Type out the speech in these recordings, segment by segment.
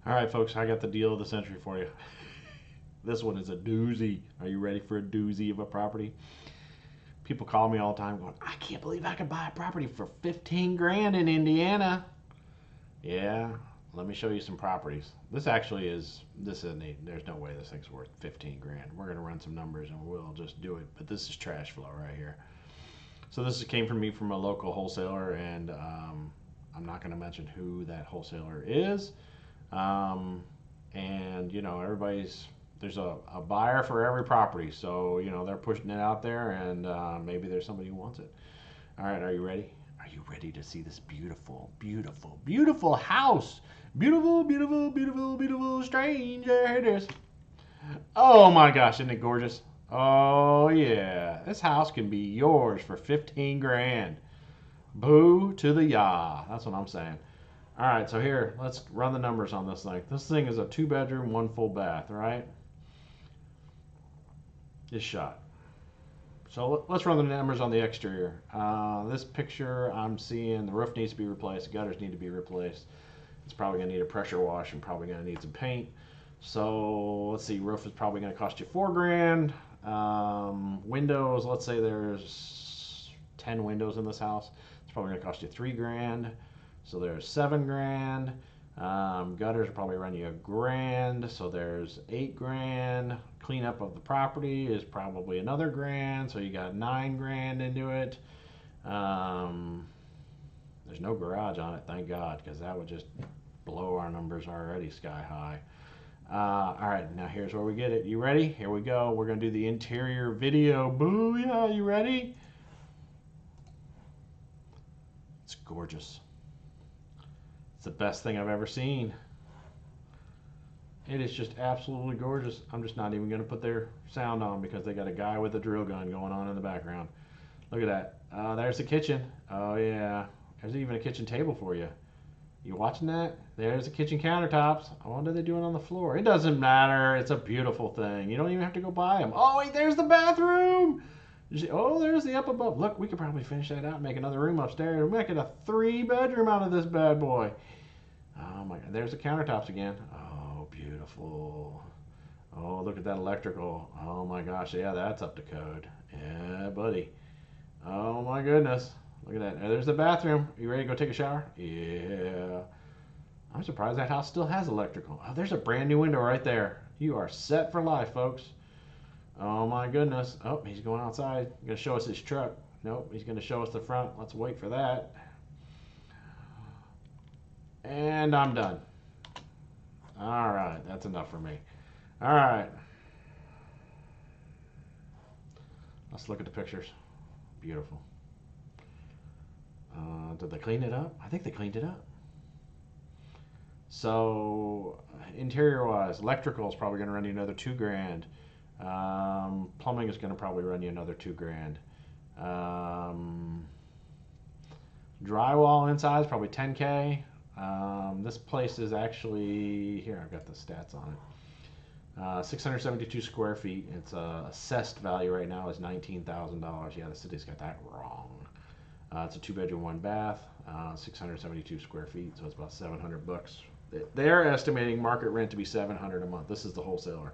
All right, folks, I got the deal of the century for you. This one is a doozy. Are you ready for a doozy of a property? People call me all the time going, I can't believe I could buy a property for 15 grand in Indiana. Yeah, let me show you some properties. This isn't, there's no way this thing's worth 15 grand. We're going to run some numbers and we'll just do it. But this is trash flow right here. So this came from me from a local wholesaler, and I'm not going to mention who that wholesaler is. Um, and there's a buyer for every property, so they're pushing it out there, and maybe there's somebody who wants it. All right, are you ready? Are you ready to see this beautiful, beautiful, beautiful house? Beautiful, beautiful, beautiful, beautiful stranger. Here it is. Oh my gosh, isn't it gorgeous? Oh yeah, this house can be yours for 15 grand. Boo to the yah. That's what I'm saying. All right, so here, let's run the numbers on this thing. This thing is a 2 bedroom, 1 full bath, right? This shot. So let's run the numbers on the exterior. This picture, I'm seeing the roof needs to be replaced, the gutters need to be replaced. It's probably going to need a pressure wash and probably going to need some paint. So let's see, roof is probably going to cost you 4 grand. Windows, let's say there's 10 windows in this house. It's probably going to cost you 3 grand. So there's 7 grand. Gutters will probably run you 1 grand. So there's 8 grand. Cleanup of the property is probably another grand. So you got 9 grand into it. There's no garage on it, thank God, because that would just blow our numbers already sky high. All right, now here's where we get it. You ready? Here we go. We're going to do the interior video. Booyah, you ready? It's gorgeous. It's the best thing I've ever seen. It is just absolutely gorgeous. I'm just not even going to put their sound on because they got a guy with a drill gun going on in the background. Look at that. There's the kitchen. Oh, yeah. There's even a kitchen table for you. You watching that? There's the kitchen countertops. I wonder what they're doing on the floor. It doesn't matter. It's a beautiful thing. You don't even have to go buy them. Oh, wait, there's the bathroom. Oh, there's the up above. Look, we could probably finish that out and make another room upstairs. We're making a 3 bedroom out of this bad boy. Oh, my God. There's the countertops again. Oh, beautiful. Oh, look at that electrical. Oh, my gosh. Yeah, that's up to code. Yeah, buddy. Oh, my goodness. Look at that. There's the bathroom. You ready to go take a shower? Yeah. I'm surprised that house still has electrical. Oh, there's a brand new window right there. You are set for life, folks. Oh my goodness. Oh, he's going outside. He's going to show us his truck. Nope, he's going to show us the front. Let's wait for that. And I'm done. All right, that's enough for me. All right. Let's look at the pictures. Beautiful. Did they clean it up? I think they cleaned it up. So, interior wise, electrical is probably going to run you another 2 grand. Plumbing is going to probably run you another 2 grand. Drywall inside is probably 10K. This place is actually, here I've got the stats on it. 672 square feet. Its assessed value right now is $19,000. Yeah, the city's got that wrong. It's a 2 bedroom, 1 bath, 672 square feet, so it's about 700 bucks. They're estimating market rent to be 700 a month. This is the wholesaler,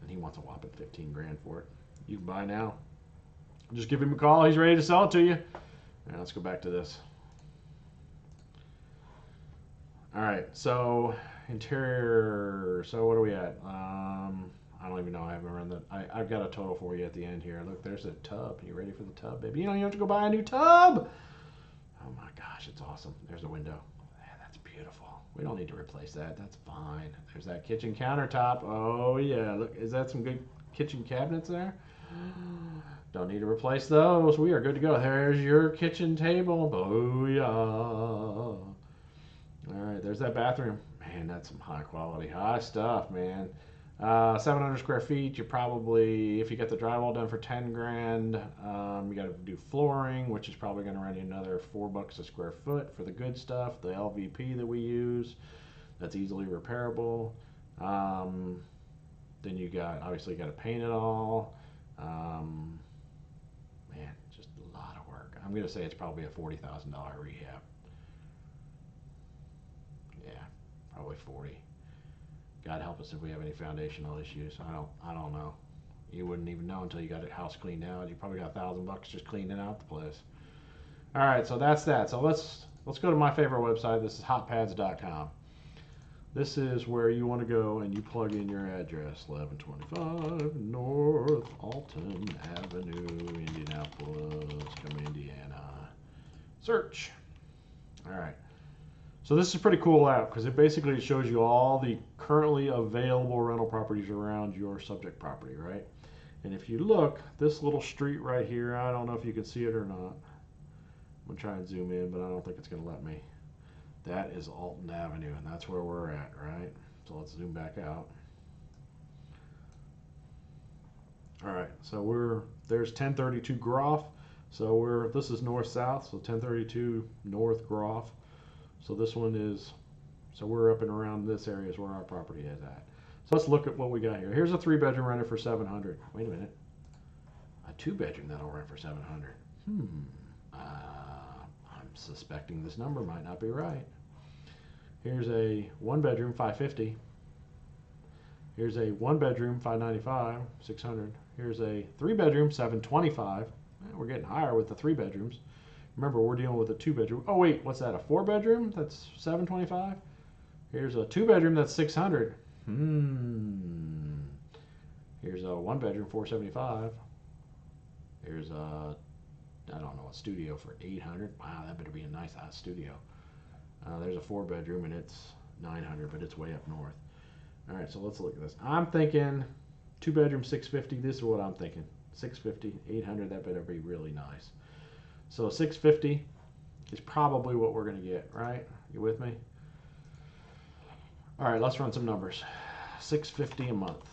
and he wants a whopping 15 grand for it. You can buy now. Just give him a call. He's ready to sell it to you. All right, let's go back to this. All right, so interior. So what are we at? I don't even know. I haven't run that. I've got a total for you at the end here. Look, there's a tub. You ready for the tub, baby? You don't even have to go buy a new tub. Oh my gosh, it's awesome. There's a window. Yeah, that's beautiful. We don't need to replace that. That's fine. There's that kitchen countertop. Oh yeah, look, is that some good kitchen cabinets there? Don't need to replace those. We are good to go. There's your kitchen table. Booyah. All right, there's that bathroom. Man, that's some high quality, high stuff, man. 700 square feet. You probably, if you get the drywall done for 10 grand, you got to do flooring, which is probably going to run you another $4 a square foot for the good stuff. The LVP that we use, that's easily repairable. Then you got, obviously, you got to paint it all. Man, just a lot of work. I'm going to say it's probably a $40,000 rehab. Yeah, probably 40. God help us if we have any foundational issues. I don't know. You wouldn't even know until you got a house cleaned out. You probably got $1,000 just cleaning out the place. All right, so that's that. So let's go to my favorite website. This is hotpads.com. This is where you want to go and you plug in your address, 1125 North Alton Avenue, Indianapolis, come Indiana. Search. All right. So this is a pretty cool app because it basically shows you all the currently available rental properties around your subject property, right? And if you look, this little street right here, I don't know if you can see it or not. I'm going to try and zoom in, but I don't think it's going to let me. That is Alton Avenue, and that's where we're at, right? So let's zoom back out. All right, so there's 1032 Groff. So this is north-south, so 1032 North Groff. So this one is, so we're up and around this area is where our property is at. So let's look at what we got here. Here's a 3-bedroom rented for $700. Wait a minute. A 2-bedroom that'll rent for $700. I'm suspecting this number might not be right. Here's a 1-bedroom, $550. Here's a 1-bedroom, $595, $600. Here's a 3-bedroom, $725. We're getting higher with the 3 bedrooms. Remember, we're dealing with a 2-bedroom. Oh wait, what's that? A 4-bedroom? That's $725. Here's a 2-bedroom. That's $600. Here's a 1-bedroom, $475. Here's a, I don't know, a studio for $800. Wow, that better be a nice house studio. There's a 4-bedroom and it's $900, but it's way up north. All right, so let's look at this. I'm thinking 2-bedroom, $650. This is what I'm thinking. $650, $800. That better be really nice. So $650 is probably what we're going to get, right? You with me? All right, let's run some numbers. $650 a month.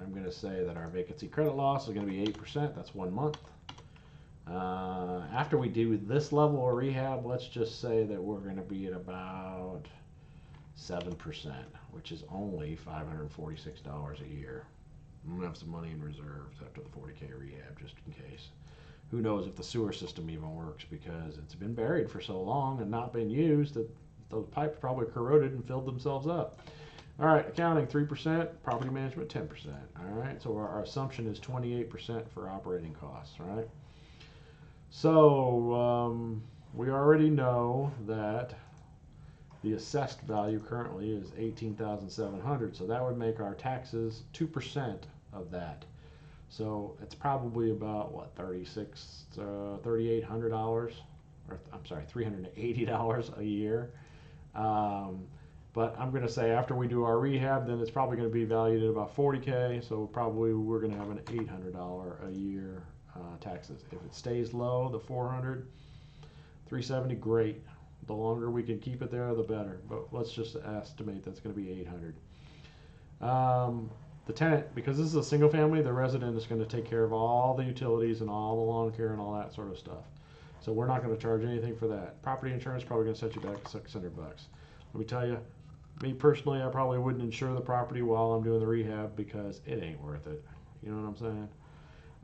I'm going to say that our vacancy credit loss is going to be 8%. That's 1 month. After we do this level of rehab, let's just say that we're going to be at about 7%, which is only $546 a year. I'm going to have some money in reserves after the 40K rehab, just in case. Who knows if the sewer system even works because it's been buried for so long and not been used that those pipes probably corroded and filled themselves up. All right, accounting 3%, property management 10%. All right, so our assumption is 28% for operating costs, right? So we already know that the assessed value currently is $18,700, so that would make our taxes 2% of that. So it's probably about what, $3,800, or I'm sorry, $380 a year. But I'm going to say after we do our rehab, then it's probably going to be valued at about 40K. So probably we're going to have an $800 a year taxes. If it stays low, the 400, 370, great. The longer we can keep it there, the better. But let's just estimate that's going to be 800. The tenant, because this is a single family, the resident is going to take care of all the utilities and all the lawn care and all that sort of stuff. So we're not going to charge anything for that. Property insurance is probably going to set you back $600. Let me tell you, me personally, I probably wouldn't insure the property while I'm doing the rehab because it ain't worth it. You know what I'm saying?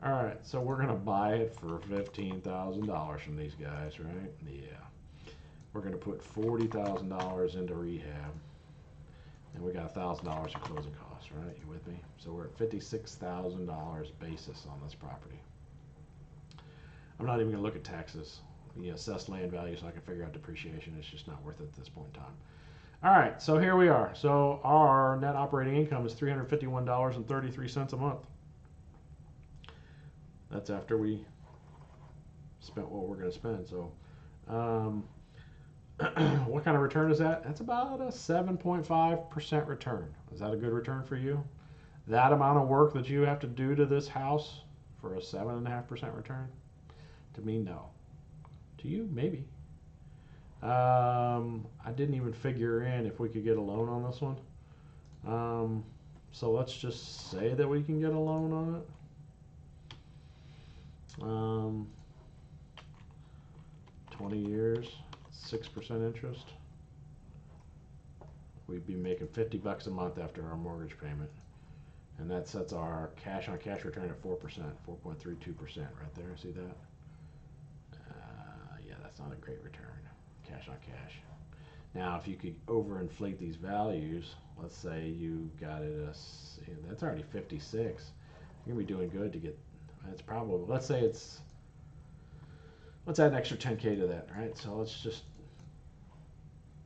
All right, so we're going to buy it for $15,000 from these guys, right? Yeah. We're going to put $40,000 into rehab, and we got $1,000 in closing costs, right? You with me? So we're at $56,000 basis on this property. I'm not even going to look at taxes, the assessed land value, so I can figure out depreciation. It's just not worth it at this point in time. All right, so here we are. So our net operating income is $351.33 a month. That's after we spent what we're going to spend. So what kind of return is that? That's about a 7.5% return. Is that a good return for you? That amount of work that you have to do to this house for a 7.5% return? To me, no. To you, maybe. I didn't even figure in if we could get a loan on this one. So let's just say that we can get a loan on it. 20 years, 6% interest. We'd be making $50 a month after our mortgage payment. And that sets our cash on cash return at 4%, 4.32% right there. See that? Yeah, that's not a great return. Cash on cash. Now, if you could overinflate these values, let's say you got it that's already 56. You're gonna be doing good to get. It's probably, let's add an extra 10K to that, right? So let's just.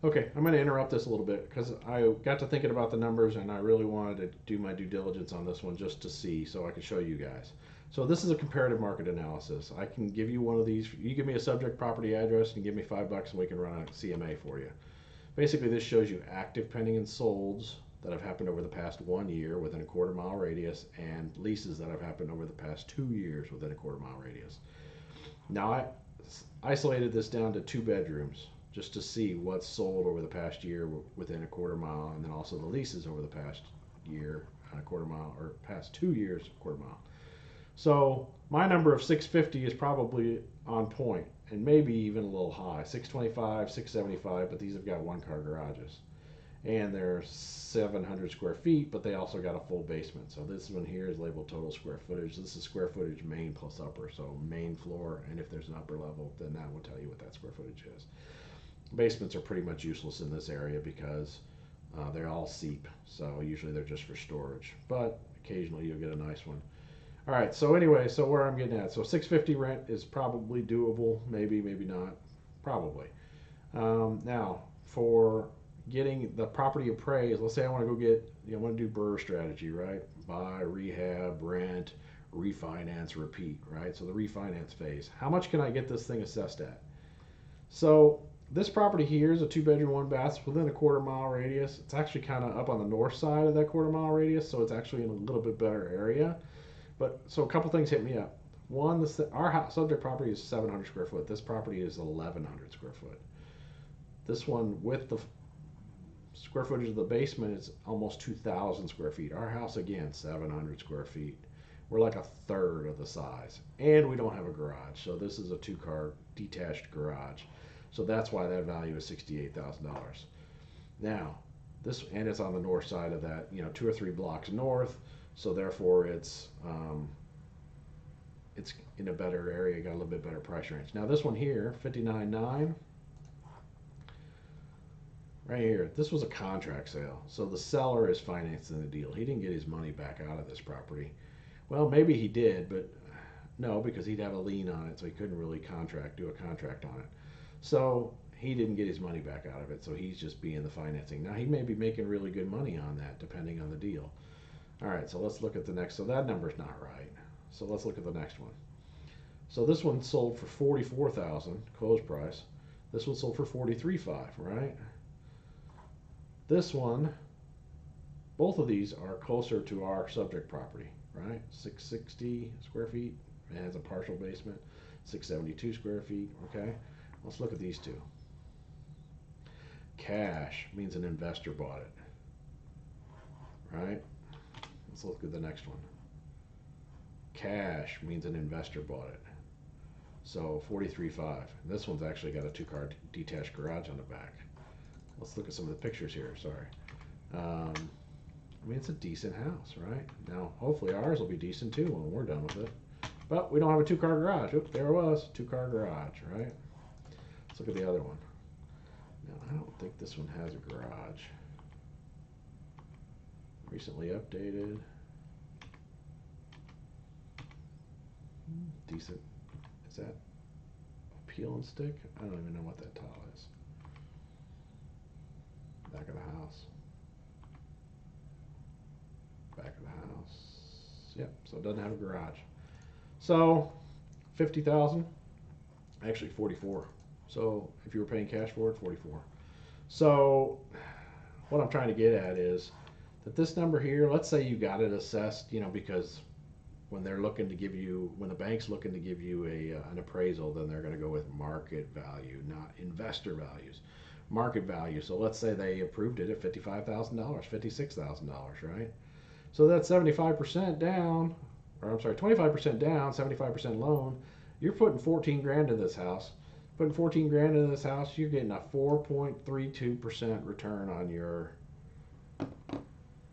Okay, I'm going to interrupt this a little bit because I got to thinking about the numbers and I really wanted to do my due diligence on this one just to see so I could show you guys. So this is a comparative market analysis. I can give you one of these. You give me a subject property address and give me $5 and we can run a CMA for you. Basically, this shows you active pending and solds that have happened over the past 1 year within a quarter-mile radius and leases that have happened over the past 2 years within a quarter-mile radius. Now, I isolated this down to 2 bedrooms just to see what's sold over the past year within a quarter mile, and then also the leases over the past year, a quarter mile, or past 2 years, quarter mile. So my number of 650 is probably on point, and maybe even a little high, 625, 675, but these have got 1-car garages. And they're 700 square feet, but they also got a full basement. So this one here is labeled total square footage. This is square footage main plus upper, so main floor, and if there's an upper level, then that will tell you what that square footage is. Basements are pretty much useless in this area because they're all seep, so usually they're just for storage, but occasionally you'll get a nice one. All right, so anyway, so where I'm getting at, so 650 rent is probably doable, maybe not, probably. Now, for getting the property appraised, let's say I want to go get, I want to do BRRRR strategy, right? Buy, rehab, rent, refinance, repeat, right? So the refinance phase. How much can I get this thing assessed at? So this property here is a 2-bedroom, 1-bath within a quarter-mile radius. It's actually kind of up on the north side of that quarter-mile radius, so it's actually in a little bit better area. But so a couple things hit me up. One, our subject property is 700 square foot. This property is 1,100 square foot. This one with the square footage of the basement is almost 2,000 square feet. Our house, again, 700 square feet. We're like a third of the size, and we don't have a garage. So this is a 2-car detached garage. So that's why that value is $68,000. Now, and it's on the north side of that, 2 or 3 blocks north. So therefore, it's in a better area, got a little bit better price range. Now this one here, 59.9, right here. This was a contract sale, so the seller is financing the deal. He didn't get his money back out of this property. Well, maybe he did, but no, because he'd have a lien on it, so he couldn't really do a contract on it. So he didn't get his money back out of it, so he's just being the financing. Now he may be making really good money on that, depending on the deal. All right, so let's look at the next. So that number's not right. So let's look at the next one. So this one sold for $44,000 close price. This one sold for $43,500, right? This one, both of these are closer to our subject property, right? 660 square feet. It has a partial basement. 672 square feet. Okay. Let's look at these two. Cash means an investor bought it, right? Let's look at the next one. Cash means an investor bought it. So $43,500. This one's actually got a 2-car detached garage on the back. Let's look at some of the pictures here. Sorry. I mean, it's a decent house, right? Now, hopefully ours will be decent too when we're done with it. But we don't have a 2-car garage. Oops, there it was. 2-car garage, right? Let's look at the other one. Now, I don't think this one has a garage. Recently updated. Decent. Is that a peel and stick? I don't even know what that tile is. Back of the house. Back of the house. Yep, so it doesn't have a garage. So, 50,000. Actually, 44. So, if you were paying cash for it, 44. So, what I'm trying to get at is that this number here, let's say you got it assessed, because when they're looking to give you, when the bank's looking to give you an appraisal, then they're going to go with market value, not investor values. Market value. So let's say they approved it at $55,000, $56,000, right? So that's 75% down, or I'm sorry, 25% down, 75% loan. You're putting 14 grand in this house. Putting 14 grand into this house, you're getting a 4.32% return on your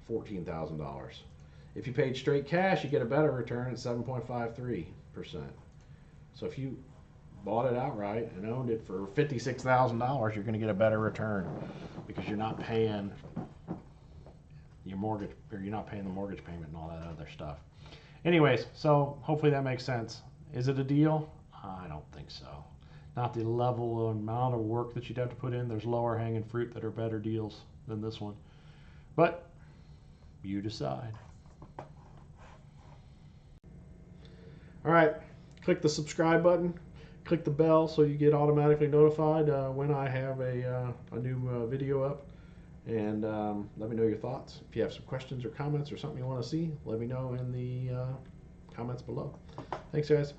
$14,000. If you paid straight cash, you get a better return at 7.53%. So if you bought it outright and owned it for $56,000, you're going to get a better return because you're not paying your mortgage, or you're not paying the mortgage payment and all that other stuff. Anyways, so hopefully that makes sense. Is it a deal? I don't think so. Not the level or amount of work that you'd have to put in. There's lower hanging fruit that are better deals than this one. But you decide. All right, click the subscribe button. Click the bell so you get automatically notified when I have a new video up. And let me know your thoughts. If you have some questions or comments or something you want to see, let me know in the comments below. Thanks, guys.